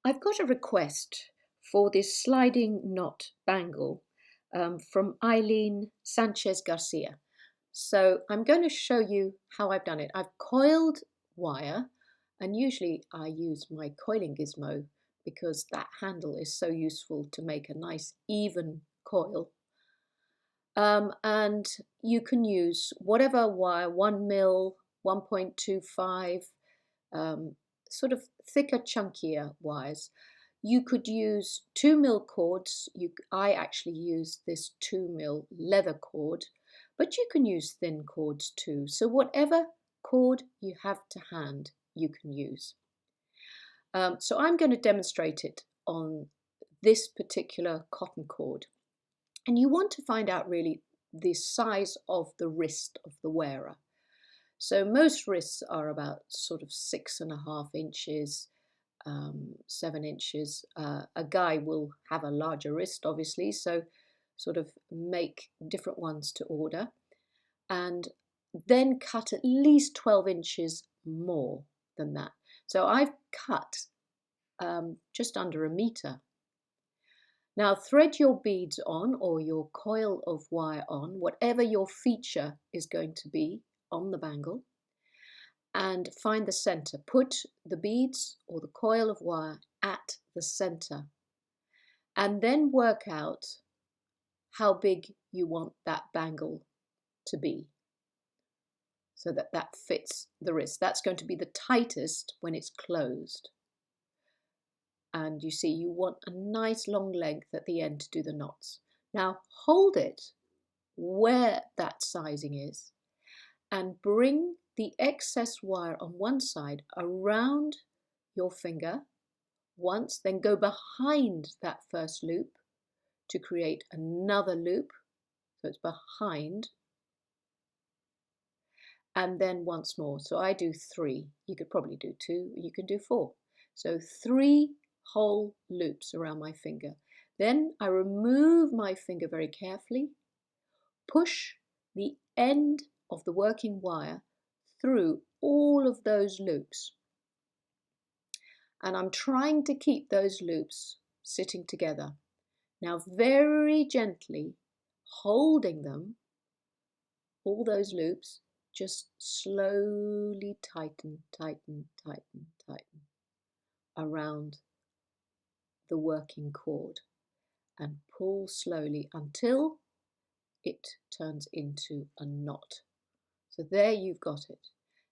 I've got a request for this sliding knot bangle from Eileen Sanchez Garcia. So I'm going to show you how I've done it. I've coiled wire, and usually I use my coiling gizmo because that handle is so useful to make a nice even coil. And you can use whatever wire, 1 mil, 1.25, sort of thicker, chunkier wires. You could use 2 mil cords. I actually use this 2 mil leather cord, but you can use thin cords too. So whatever cord you have to hand, you can use. So I'm going to demonstrate it on this particular cotton cord. And you want to find out really the size of the wrist of the wearer. So most wrists are about sort of 6.5 inches, 7 inches. A guy will have a larger wrist, obviously, so sort of make different ones to order. And then cut at least 12 inches more than that. So I've cut just under 1 meter. Now thread your beads on, or your coil of wire on, whatever your feature is going to be on the bangle, and find the center. Put the beads or the coil of wire at the center, and then work out how big you want that bangle to be so that that fits the wrist. That's going to be the tightest when it's closed. And you see, you want a nice long length at the end to do the knots. Now hold it where that sizing is and bring the excess wire on one side around your finger once, then go behind that first loop to create another loop. So it's behind, and then once more. So I do 3. You could probably do 2, you can do 4. So 3 whole loops around my finger. Then I remove my finger very carefully, push the end of the working wire through all of those loops. And I'm trying to keep those loops sitting together. Now very gently holding them, all those loops, just slowly tighten, tighten, tighten, tighten around the working cord and pull slowly until it turns into a knot. So there you've got it.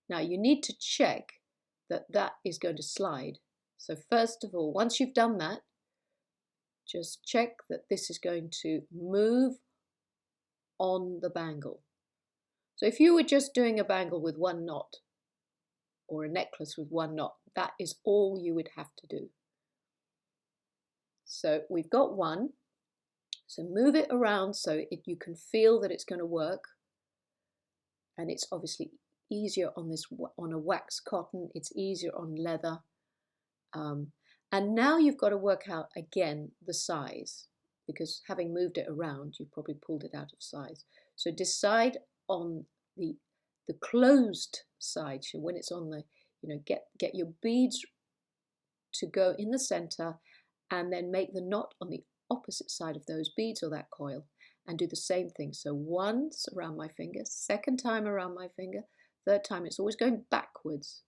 Now you need to check that that is going to slide. So first of all, once you've done that, just check that this is going to move on the bangle. So if you were just doing a bangle with 1 knot or a necklace with 1 knot, that is all you would have to do. So we've got 1. So move it around so you can feel that it's going to work. And it's obviously easier on a wax cotton. It's easier on leather. And now you've got to work out again the size, because having moved it around, you've probably pulled it out of size. So decide on the closed side. So when it's on the, get your beads to go in the center, and then make the knot on the opposite side of those beads or that coil, and do the same thing. So once around my finger, second time around my finger, third time. It's always going backwards.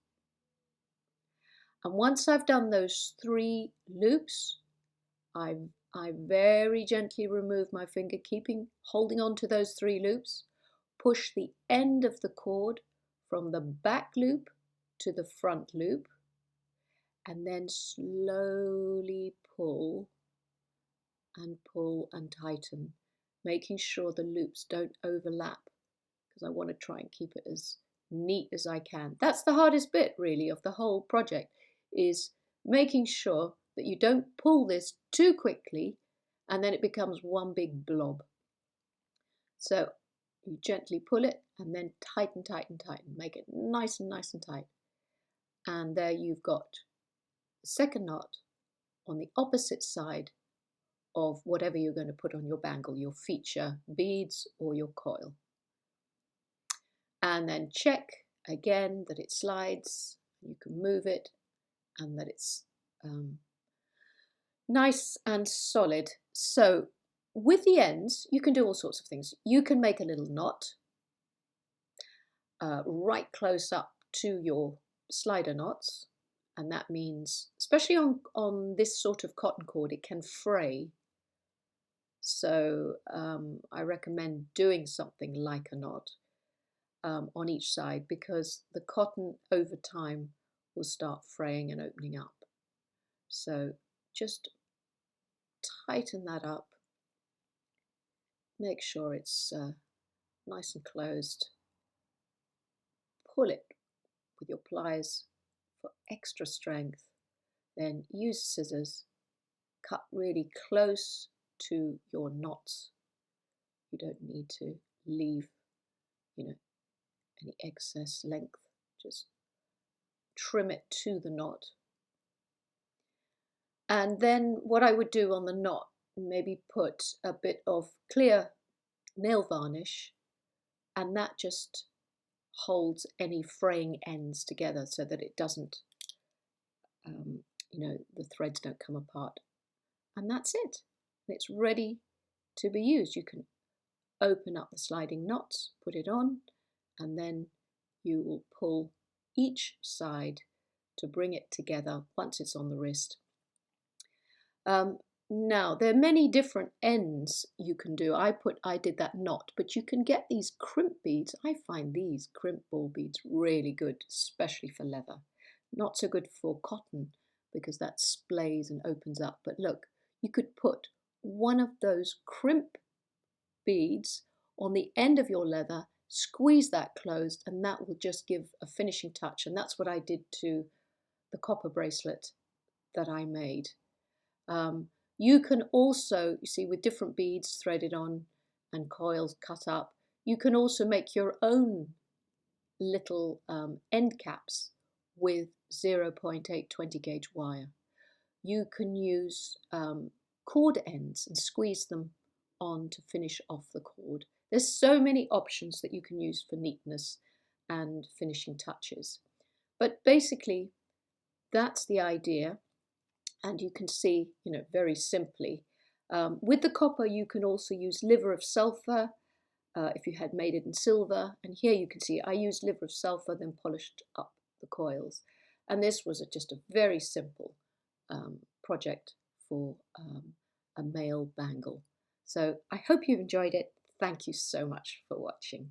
And once I've done those 3 loops, I very gently remove my finger, holding on to those 3 loops, push the end of the cord from the back loop to the front loop, and then slowly pull and tighten, making sure the loops don't overlap, because I want to try and keep it as neat as I can. That's the hardest bit really of the whole project, is making sure that you don't pull this too quickly and then it becomes one big blob. So you gently pull it and then tighten, tighten, tighten, make it nice and nice and tight. And there you've got the second knot on the opposite side of whatever you're going to put on your bangle, your feature beads or your coil. And then check again that it slides, you can move it, and that it's nice and solid. So with the ends, you can do all sorts of things. You can make a little knot right close up to your slider knots. And that means, especially on this sort of cotton cord, it can fray. So I recommend doing something like a knot on each side, because the cotton over time will start fraying and opening up. So just tighten that up. Make sure it's nice and closed. Pull it with your pliers for extra strength. Then use scissors. Cut really close to your knots. You don't need to leave, any excess length. Just trim it to the knot. And then what I would do on the knot, maybe put a bit of clear nail varnish, and that just holds any fraying ends together so that it doesn't, the threads don't come apart. And that's it. It's ready to be used. You can open up the sliding knots, put it on, and then you will pull each side to bring it together once it's on the wrist. Now, there are many different ends you can do. I did that knot, but you can get these crimp beads. I find these crimp ball beads really good, especially for leather. Not so good for cotton because that splays and opens up. But look, you could put one of those crimp beads on the end of your leather, squeeze that closed, and that will just give a finishing touch. And that's what I did to the copper bracelet that I made. You can also, you see, with different beads threaded on and coils cut up, you can also make your own little end caps with 0.8 20 gauge wire. You can use cord ends and squeeze them on to finish off the cord. There's so many options that you can use for neatness and finishing touches. But basically, that's the idea. And you can see, very simply. With the copper, you can also use liver of sulfur if you had made it in silver. And here you can see I used liver of sulfur, then polished up the coils. And this was just a very simple project for a male bangle. So I hope you've enjoyed it. Thank you so much for watching.